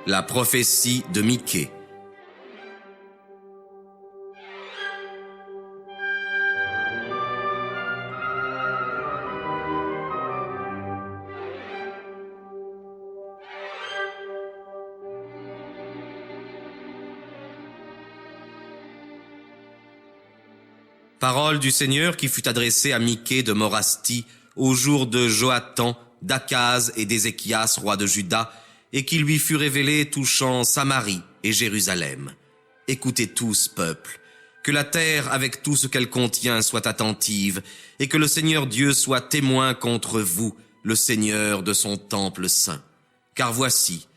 La prophétie de Michée. Parole du Seigneur qui fut adressée à Michée de Morasthi au jour de Joatam, d'Akaz et d'Ézéchias, rois de Juda, et qui lui fut révélée touchant Samarie et Jérusalem. Écoutez tous, peuple, que la terre avec tout ce qu'elle contient soit attentive, et que le Seigneur Dieu soit témoin contre vous, le Seigneur de son temple saint. Car voici,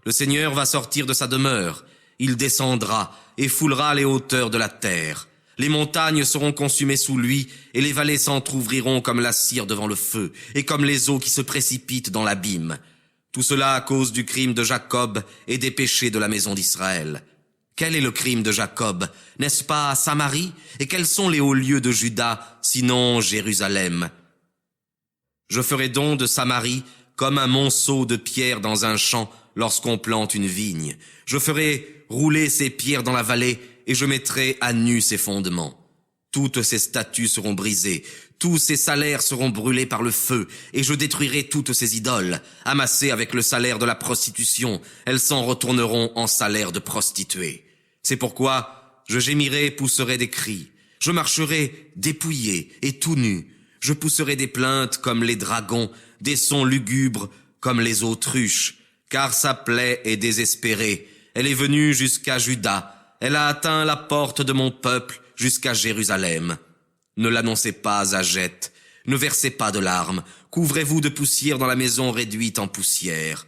le Seigneur va sortir de sa demeure, il descendra et foulera les hauteurs de la terre. Les montagnes seront consumées sous lui, et les vallées s'entr'ouvriront comme la cire devant le feu, et comme les eaux qui se précipitent dans l'abîme. Tout cela à cause du crime de Jacob et des péchés de la maison d'Israël. Quel est le crime de Jacob? N'est-ce pas Samarie? Et quels sont les hauts lieux de Juda, sinon Jérusalem? Je ferai donc de Samarie comme un monceau de pierres dans un champ lorsqu'on plante une vigne. Je ferai rouler ces pierres dans la vallée, et je mettrai à nu ses fondements. Toutes ses statues seront brisées, tous ses salaires seront brûlés par le feu, et je détruirai toutes ses idoles, amassées avec le salaire de la prostitution, elles s'en retourneront en salaire de prostituées. C'est pourquoi je gémirai et pousserai des cris, je marcherai dépouillé et tout nu, je pousserai des plaintes comme les dragons, des sons lugubres comme les autruches, car sa plaie est désespérée, elle est venue jusqu'à Juda, elle a atteint la porte de mon peuple jusqu'à Jérusalem. Ne l'annoncez pas à Geth, ne versez pas de larmes, couvrez-vous de poussière dans la maison réduite en poussière.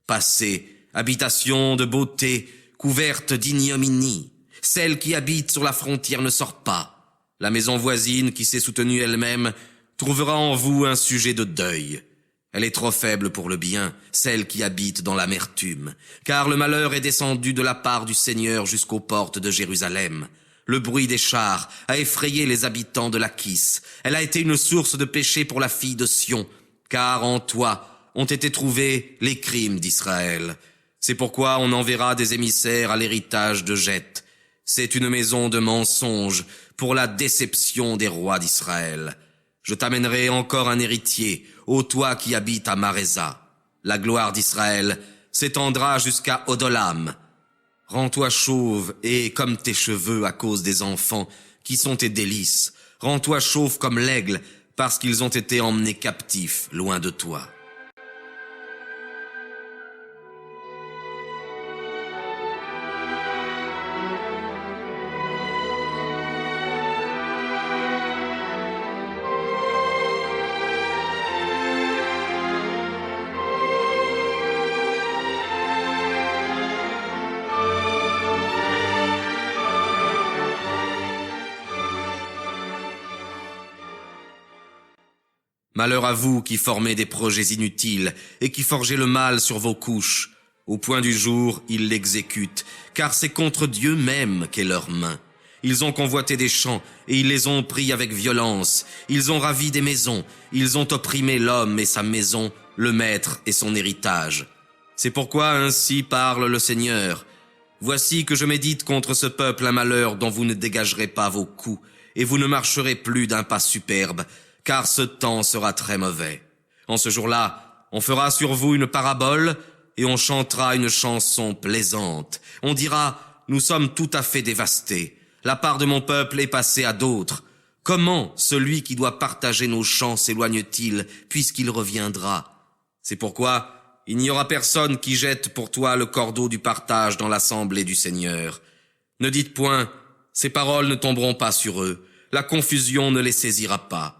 Passez, habitation de beauté, couverte d'ignominie. Celle qui habite sur la frontière ne sort pas. La maison voisine qui s'est soutenue elle-même trouvera en vous un sujet de deuil. Elle est trop faible pour le bien, celle qui habite dans l'amertume, car le malheur est descendu de la part du Seigneur jusqu'aux portes de Jérusalem. Le bruit des chars a effrayé les habitants de Lachis. Elle a été une source de péché pour la fille de Sion, car en toi ont été trouvés les crimes d'Israël. C'est pourquoi on enverra des émissaires à l'héritage de Geth. C'est une maison de mensonges pour la déception des rois d'Israël. Je t'amènerai encore un héritier, ô toi qui habites à Marésa. La gloire d'Israël s'étendra jusqu'à Odolam. Rends-toi chauve et comme tes cheveux à cause des enfants qui sont tes délices. Rends-toi chauve comme l'aigle parce qu'ils ont été emmenés captifs loin de toi. Malheur à vous qui formez des projets inutiles et qui forgez le mal sur vos couches. Au point du jour, ils l'exécutent, car c'est contre Dieu même qu'est leur main. Ils ont convoité des champs et ils les ont pris avec violence. Ils ont ravi des maisons, ils ont opprimé l'homme et sa maison, le maître et son héritage. C'est pourquoi ainsi parle le Seigneur. Voici que je médite contre ce peuple un malheur dont vous ne dégagerez pas vos coups, et vous ne marcherez plus d'un pas superbe, car ce temps sera très mauvais. En ce jour-là, on fera sur vous une parabole et on chantera une chanson plaisante. On dira, nous sommes tout à fait dévastés. La part de mon peuple est passée à d'autres. Comment celui qui doit partager nos champs s'éloigne-t-il puisqu'il reviendra? C'est pourquoi il n'y aura personne qui jette pour toi le cordeau du partage dans l'assemblée du Seigneur. Ne dites point, ces paroles ne tomberont pas sur eux. La confusion ne les saisira pas.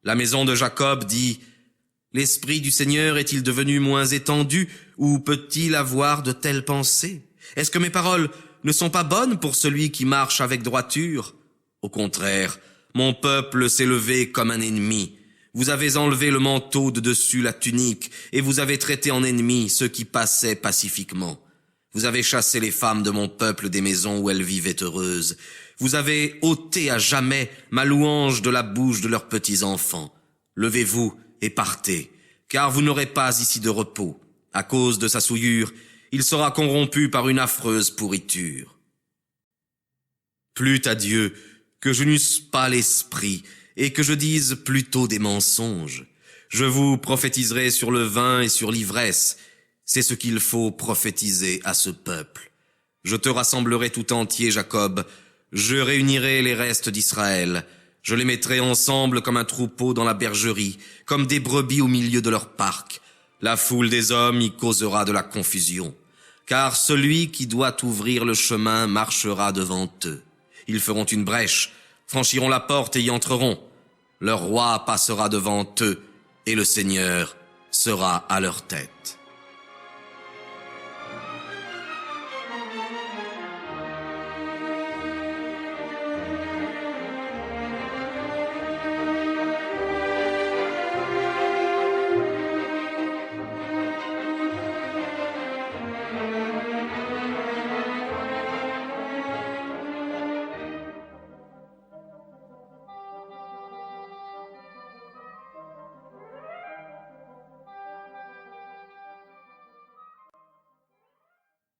La maison de Jacob dit, « L'esprit du Seigneur est-il devenu moins étendu, ou peut-il avoir de telles pensées? Est-ce que mes paroles ne sont pas bonnes pour celui qui marche avec droiture? Au contraire, mon peuple s'est levé comme un ennemi. Vous avez enlevé le manteau de dessus la tunique, et vous avez traité en ennemis ceux qui passaient pacifiquement. Vous avez chassé les femmes de mon peuple des maisons où elles vivaient heureuses. Vous avez ôté à jamais ma louange de la bouche de leurs petits-enfants. Levez-vous et partez, car vous n'aurez pas ici de repos. À cause de sa souillure, il sera corrompu par une affreuse pourriture. Plût à Dieu que je n'eusse pas l'esprit et que je dise plutôt des mensonges. Je vous prophétiserai sur le vin et sur l'ivresse. C'est ce qu'il faut prophétiser à ce peuple. Je te rassemblerai tout entier, Jacob. Je réunirai les restes d'Israël. Je les mettrai ensemble comme un troupeau dans la bergerie, comme des brebis au milieu de leur parc. La foule des hommes y causera de la confusion. Car celui qui doit ouvrir le chemin marchera devant eux. Ils feront une brèche, franchiront la porte et y entreront. Leur roi passera devant eux, et le Seigneur sera à leur tête.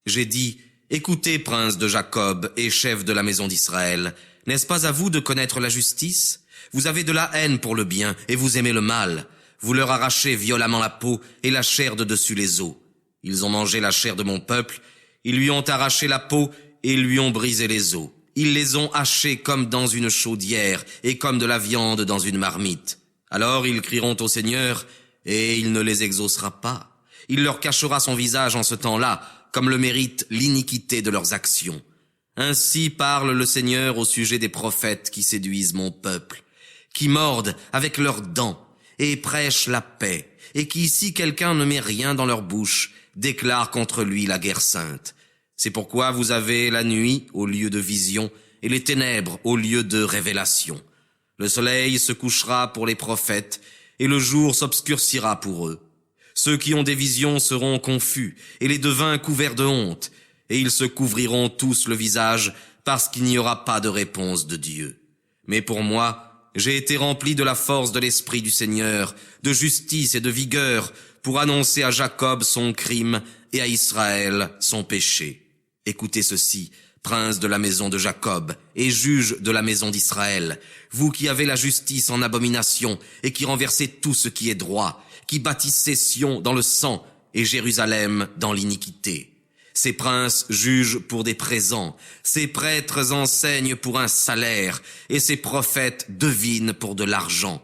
J'ai dit, écoutez, prince de Jacob et chef de la maison d'Israël, n'est-ce pas à vous de connaître la justice? Vous avez de la haine pour le bien et vous aimez le mal. Vous leur arrachez violemment la peau et la chair de dessus les os. Ils ont mangé la chair de mon peuple, ils lui ont arraché la peau et lui ont brisé les os. Ils les ont hachés comme dans une chaudière et comme de la viande dans une marmite. Alors ils crieront au Seigneur et il ne les exaucera pas. Il leur cachera son visage en ce temps-là, comme le mérite l'iniquité de leurs actions. Ainsi parle le Seigneur au sujet des prophètes qui séduisent mon peuple, qui mordent avec leurs dents et prêchent la paix, et qui, si quelqu'un ne met rien dans leur bouche, déclarent contre lui la guerre sainte. C'est pourquoi vous avez la nuit au lieu de vision et les ténèbres au lieu de révélation. Le soleil se couchera pour les prophètes et le jour s'obscurcira pour eux. Ceux qui ont des visions seront confus, et les devins couverts de honte, et ils se couvriront tous le visage, parce qu'il n'y aura pas de réponse de Dieu. Mais pour moi, j'ai été rempli de la force de l'Esprit du Seigneur, de justice et de vigueur, pour annoncer à Jacob son crime, et à Israël son péché. Écoutez ceci, prince de la maison de Jacob, et juge de la maison d'Israël, vous qui avez la justice en abomination, et qui renversez tout ce qui est droit, qui bâtissez Sion dans le sang et Jérusalem dans l'iniquité. Ces princes jugent pour des présents, ces prêtres enseignent pour un salaire, et ces prophètes devinent pour de l'argent.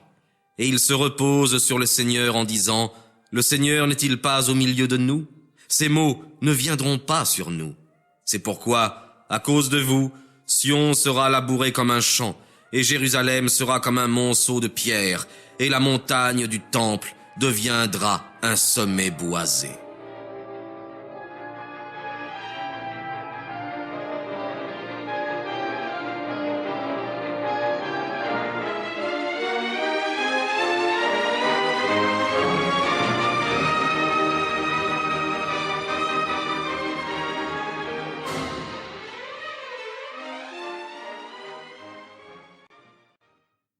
Et ils se reposent sur le Seigneur en disant, « Le Seigneur n'est-il pas au milieu de nous? Ces mots ne viendront pas sur nous. » C'est pourquoi, à cause de vous, Sion sera labouré comme un champ, et Jérusalem sera comme un monceau de pierre, et la montagne du temple deviendra un sommet boisé.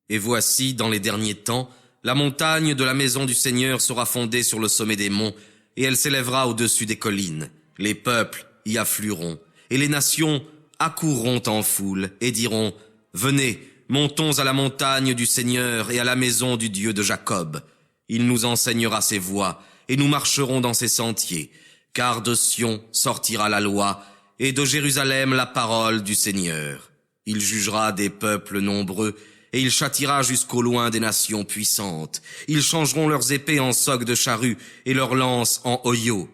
Et voici, dans les derniers temps, la montagne de la maison du Seigneur sera fondée sur le sommet des monts, et elle s'élèvera au-dessus des collines. Les peuples y afflueront, et les nations accourront en foule, et diront, « Venez, montons à la montagne du Seigneur et à la maison du Dieu de Jacob. Il nous enseignera ses voies, et nous marcherons dans ses sentiers, car de Sion sortira la loi, et de Jérusalem la parole du Seigneur. Il jugera des peuples nombreux, et il châtira jusqu'au loin des nations puissantes. Ils changeront leurs épées en socs de charrue et leurs lances en hoyaux.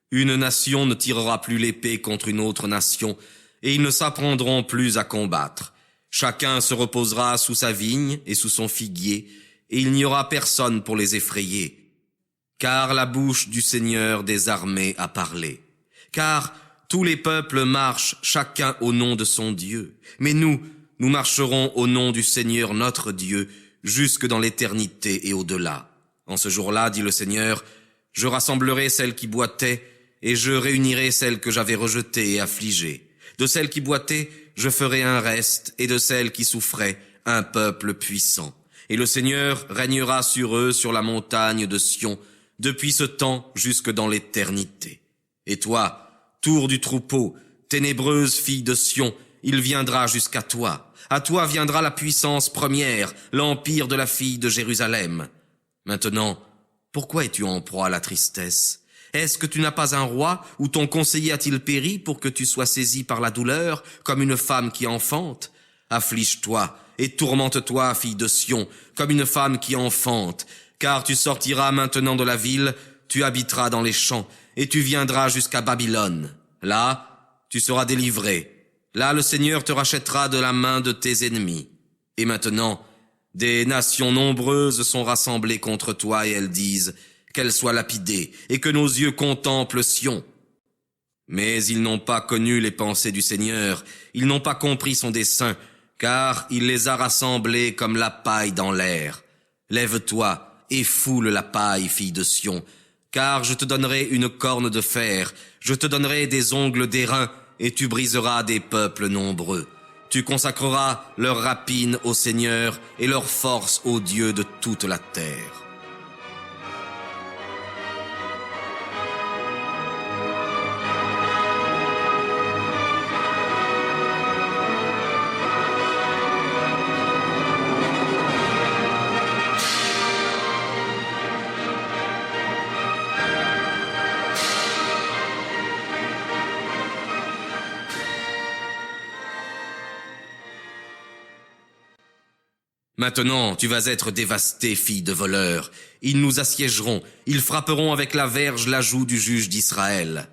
Une nation ne tirera plus l'épée contre une autre nation, et ils ne s'apprendront plus à combattre. Chacun se reposera sous sa vigne et sous son figuier, et il n'y aura personne pour les effrayer. Car la bouche du Seigneur des armées a parlé. Car tous les peuples marchent chacun au nom de son Dieu. Mais nous marcherons au nom du Seigneur notre Dieu, jusque dans l'éternité et au-delà. En ce jour-là, dit le Seigneur, je rassemblerai celles qui boitaient, et je réunirai celles que j'avais rejetées et affligées. De celles qui boitaient, je ferai un reste, et de celles qui souffraient, un peuple puissant. Et le Seigneur régnera sur eux sur la montagne de Sion, depuis ce temps jusque dans l'éternité. Et toi, tour du troupeau, ténébreuse fille de Sion, il viendra jusqu'à toi. À toi viendra la puissance première, l'empire de la fille de Jérusalem. Maintenant, pourquoi es-tu en proie à la tristesse? Est-ce que tu n'as pas un roi, ou ton conseiller a-t-il péri pour que tu sois saisi par la douleur, comme une femme qui enfante? Afflige-toi et tourmente-toi, fille de Sion, comme une femme qui enfante, car tu sortiras maintenant de la ville, tu habiteras dans les champs, et tu viendras jusqu'à Babylone. Là, tu seras délivré. Là, le Seigneur te rachètera de la main de tes ennemis. Et maintenant, des nations nombreuses sont rassemblées contre toi, et elles disent qu'elle soit lapidée, et que nos yeux contemplent Sion. Mais ils n'ont pas connu les pensées du Seigneur, ils n'ont pas compris son dessein, car il les a rassemblés comme la paille dans l'air. Lève-toi et foule la paille, fille de Sion, car je te donnerai une corne de fer, je te donnerai des ongles d'airain, et tu briseras des peuples nombreux. Tu consacreras leur rapine au Seigneur et leur force au Dieu de toute la terre. Maintenant, tu vas être dévastée, fille de voleur. Ils nous assiégeront, ils frapperont avec la verge la joue du juge d'Israël.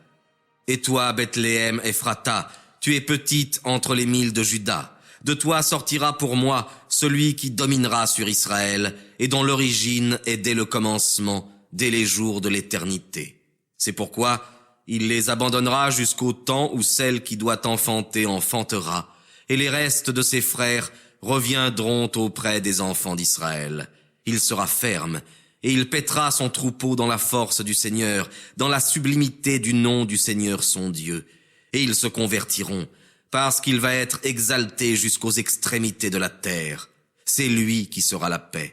Et toi, Bethléem Ephrata, tu es petite entre les milles de Juda. De toi sortira pour moi celui qui dominera sur Israël, et dont l'origine est dès le commencement, dès les jours de l'éternité. C'est pourquoi il les abandonnera jusqu'au temps où celle qui doit enfanter enfantera, et les restes de ses frères reviendront auprès des enfants d'Israël. Il sera ferme, et il paîtra son troupeau dans la force du Seigneur, dans la sublimité du nom du Seigneur son Dieu. Et ils se convertiront, parce qu'il va être exalté jusqu'aux extrémités de la terre. C'est lui qui sera la paix.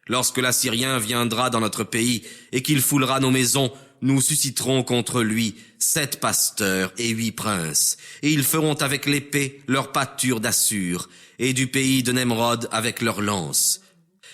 Lorsque l'Assyrien viendra dans notre pays, et qu'il foulera nos maisons, nous susciterons contre lui 7 pasteurs et 8 princes, et ils feront avec l'épée leur pâture d'Assur, et du pays de Nemrod avec leurs lances.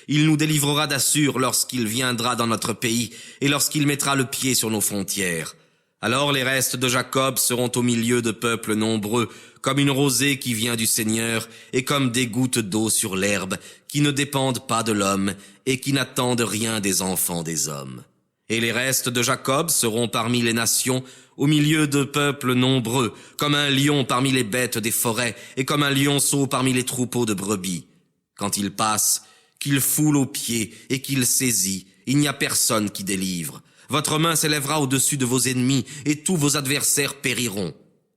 Il nous délivrera d'Assur lorsqu'il viendra dans notre pays, et lorsqu'il mettra le pied sur nos frontières. Alors les restes de Jacob seront au milieu de peuples nombreux, comme une rosée qui vient du Seigneur, et comme des gouttes d'eau sur l'herbe, qui ne dépendent pas de l'homme, et qui n'attendent rien des enfants des hommes. Et les restes de Jacob seront parmi les nations, au milieu de peuples nombreux, comme un lion parmi les bêtes des forêts, et comme un lionceau parmi les troupeaux de brebis. Quand il passe, qu'il foule aux pieds, et qu'il saisit, il n'y a personne qui délivre. Votre main s'élèvera au-dessus de vos ennemis, et tous vos adversaires périront.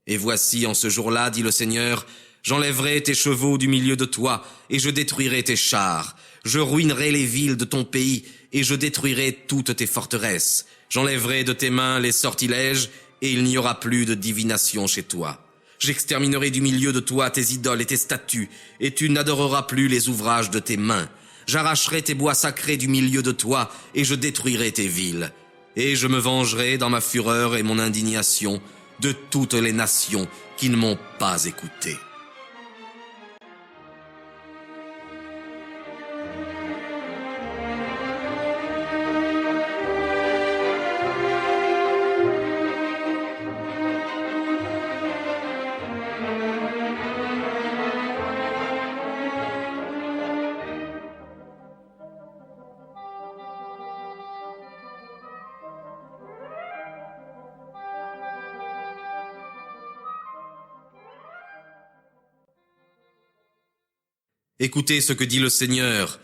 Et voici, en ce jour-là, dit le Seigneur, j'enlèverai tes chevaux du milieu de toi, et je détruirai tes chars. Je ruinerai les villes de ton pays, et je détruirai toutes tes forteresses. J'enlèverai de tes mains les sortilèges, et il n'y aura plus de divination chez toi. J'exterminerai du milieu de toi tes idoles et tes statues, et tu n'adoreras plus les ouvrages de tes mains. J'arracherai tes bois sacrés du milieu de toi, et je détruirai tes villes. Et je me vengerai dans ma fureur et mon indignation de toutes les nations qui ne m'ont pas écouté. Écoutez ce que dit le Seigneur.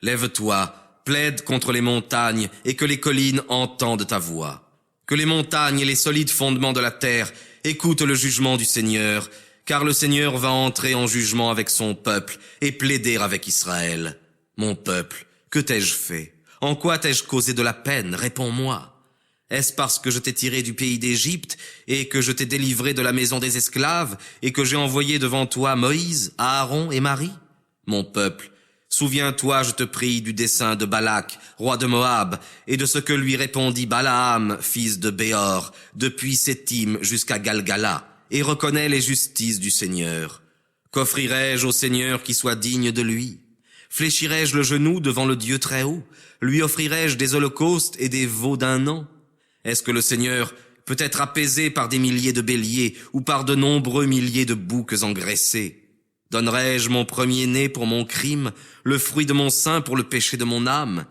Lève-toi, plaide contre les montagnes, et que les collines entendent ta voix. Que les montagnes et les solides fondements de la terre écoutent le jugement du Seigneur, car le Seigneur va entrer en jugement avec son peuple et plaider avec Israël. Mon peuple, que t'ai-je fait? En quoi t'ai-je causé de la peine? Réponds-moi. Est-ce parce que je t'ai tiré du pays d'Égypte, et que je t'ai délivré de la maison des esclaves, et que j'ai envoyé devant toi Moïse, Aaron et Marie? Mon peuple, Souviens-toi, je te prie, du dessein de Balak, roi de Moab, et de ce que lui répondit Balaam, fils de Béor, depuis Sétim jusqu'à Galgala, et reconnais les justices du Seigneur. Qu'offrirai-je au Seigneur qui soit digne de lui? Fléchirai-je le genou devant le Dieu très haut? Lui offrirai-je des holocaustes et des veaux d'un an? Est-ce que le Seigneur peut être apaisé par des milliers de béliers ou par de nombreux milliers de boucs engraissés? Donnerai-je mon premier-né pour mon crime, le fruit de mon sein pour le péché de mon âme?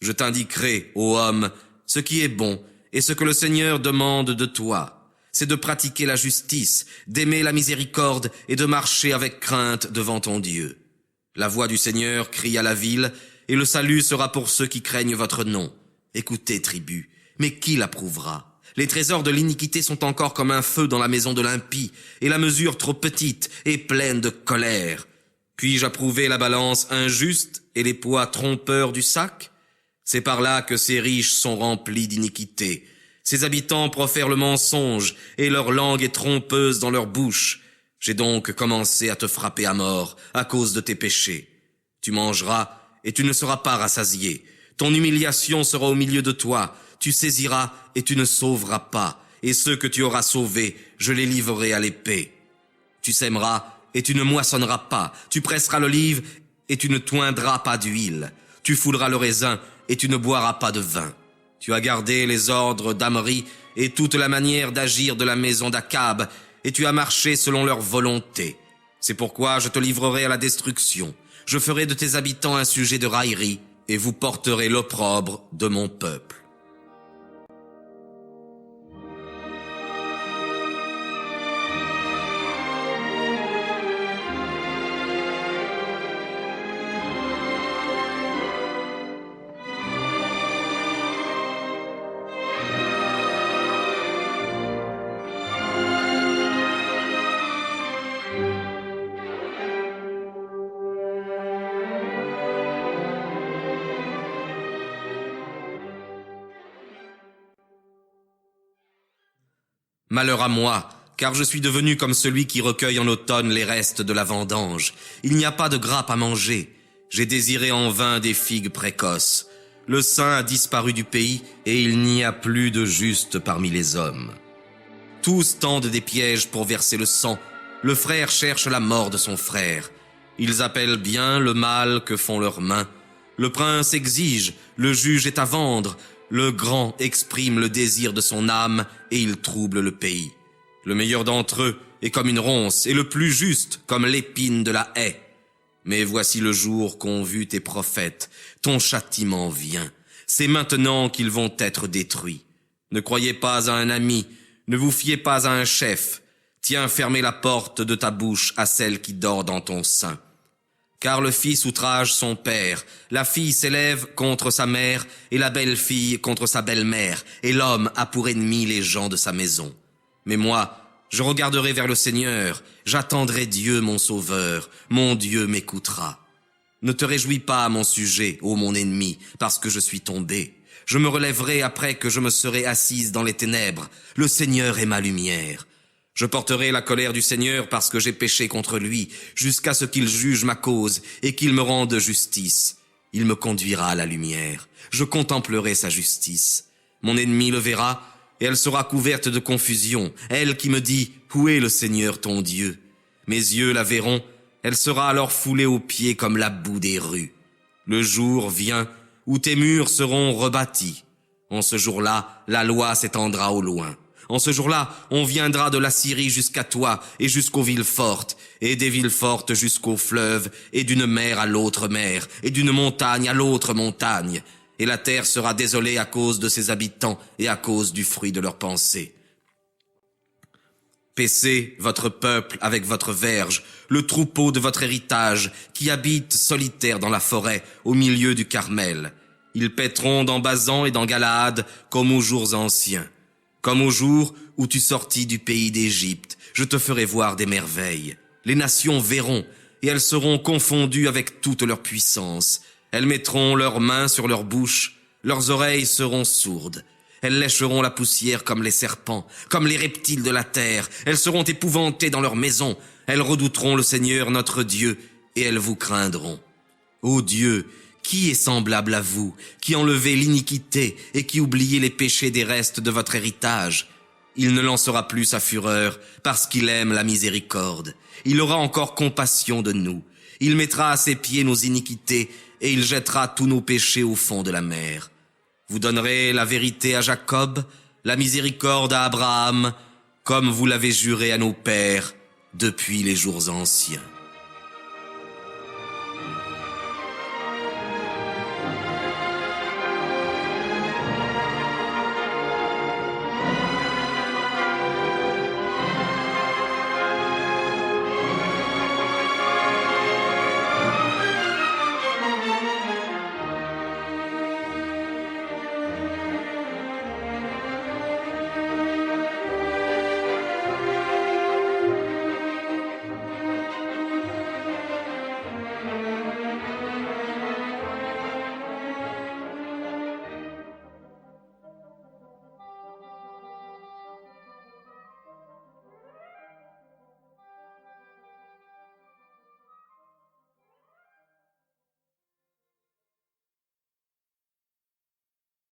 Je t'indiquerai, ô homme, ce qui est bon et ce que le Seigneur demande de toi. C'est de pratiquer la justice, d'aimer la miséricorde et de marcher avec crainte devant ton Dieu. La voix du Seigneur crie à la ville, et le salut sera pour ceux qui craignent votre nom. Écoutez, tribu, mais qui l'approuvera? Les trésors de l'iniquité sont encore comme un feu dans la maison de l'impie, et la mesure trop petite et pleine de colère. Puis-je approuver la balance injuste et les poids trompeurs du sac? C'est par là que ces riches sont remplis d'iniquité. Ces habitants profèrent le mensonge, et leur langue est trompeuse dans leur bouche. J'ai donc commencé à te frapper à mort à cause de tes péchés. Tu mangeras, et tu ne seras pas rassasié. Ton humiliation sera au milieu de toi. Tu saisiras, et tu ne sauveras pas. Et ceux que tu auras sauvés, je les livrerai à l'épée. Tu sèmeras, et tu ne moissonneras pas. Tu presseras l'olive, et tu ne toindras pas d'huile. Tu fouleras le raisin, et tu ne boiras pas de vin. Tu as gardé les ordres d'Amri, et toute la manière d'agir de la maison d'Akab, et tu as marché selon leur volonté. C'est pourquoi je te livrerai à la destruction. Je ferai de tes habitants un sujet de raillerie, et vous porterez l'opprobre de mon peuple. Malheur à moi, car je suis devenu comme celui qui recueille en automne les restes de la vendange. Il n'y a pas de grappes à manger. J'ai désiré en vain des figues précoces. Le saint a disparu du pays, et il n'y a plus de juste parmi les hommes. Tous tendent des pièges pour verser le sang. Le frère cherche la mort de son frère. Ils appellent bien le mal que font leurs mains. Le prince exige, le juge est à vendre. Le grand exprime le désir de son âme, et il trouble le pays. Le meilleur d'entre eux est comme une ronce, et le plus juste comme l'épine de la haie. Mais voici le jour qu'ont vu tes prophètes. Ton châtiment vient. C'est maintenant qu'ils vont être détruits. Ne croyez pas à un ami, ne vous fiez pas à un chef. Tiens fermez la porte de ta bouche à celle qui dort dans ton sein. Car le fils outrage son père, la fille s'élève contre sa mère, et la belle-fille contre sa belle-mère, et l'homme a pour ennemi les gens de sa maison. Mais moi, je regarderai vers le Seigneur, j'attendrai Dieu mon sauveur, mon Dieu m'écoutera. Ne te réjouis pas à mon sujet, ô mon ennemi, parce que je suis tombé. Je me relèverai après que je me serai assise dans les ténèbres. Le Seigneur est ma lumière. Je porterai la colère du Seigneur parce que j'ai péché contre lui, jusqu'à ce qu'il juge ma cause et qu'il me rende justice. Il me conduira à la lumière. Je contemplerai sa justice. Mon ennemi le verra, et elle sera couverte de confusion. Elle qui me dit, où est le Seigneur ton Dieu? Mes yeux la verront, elle sera alors foulée aux pieds comme la boue des rues. Le jour vient où tes murs seront rebâtis. En ce jour-là, la loi s'étendra au loin. En ce jour-là, on viendra de la Syrie jusqu'à toi et jusqu'aux villes fortes, et des villes fortes jusqu'aux fleuves, et d'une mer à l'autre mer, et d'une montagne à l'autre montagne. Et la terre sera désolée à cause de ses habitants et à cause du fruit de leurs pensées. Paissez votre peuple avec votre verge, le troupeau de votre héritage, qui habite solitaire dans la forêt, au milieu du Carmel. Ils paîtront dans Basan et dans Galaad, comme aux jours anciens. Comme au jour où tu sortis du pays d'Égypte, je te ferai voir des merveilles. Les nations verront, et elles seront confondues avec toute leur puissance. Elles mettront leurs mains sur leur bouche, leurs oreilles seront sourdes. Elles lécheront la poussière comme les serpents, comme les reptiles de la terre. Elles seront épouvantées dans leur maison. Elles redouteront le Seigneur notre Dieu, et elles vous craindront. Ô Dieu, qui est semblable à vous, qui enlevez l'iniquité et qui oubliez les péchés des restes de votre héritage? Il ne lancera plus sa fureur, parce qu'il aime la miséricorde. Il aura encore compassion de nous. Il mettra à ses pieds nos iniquités, et il jettera tous nos péchés au fond de la mer. Vous donnerez la vérité à Jacob, la miséricorde à Abraham, comme vous l'avez juré à nos pères depuis les jours anciens.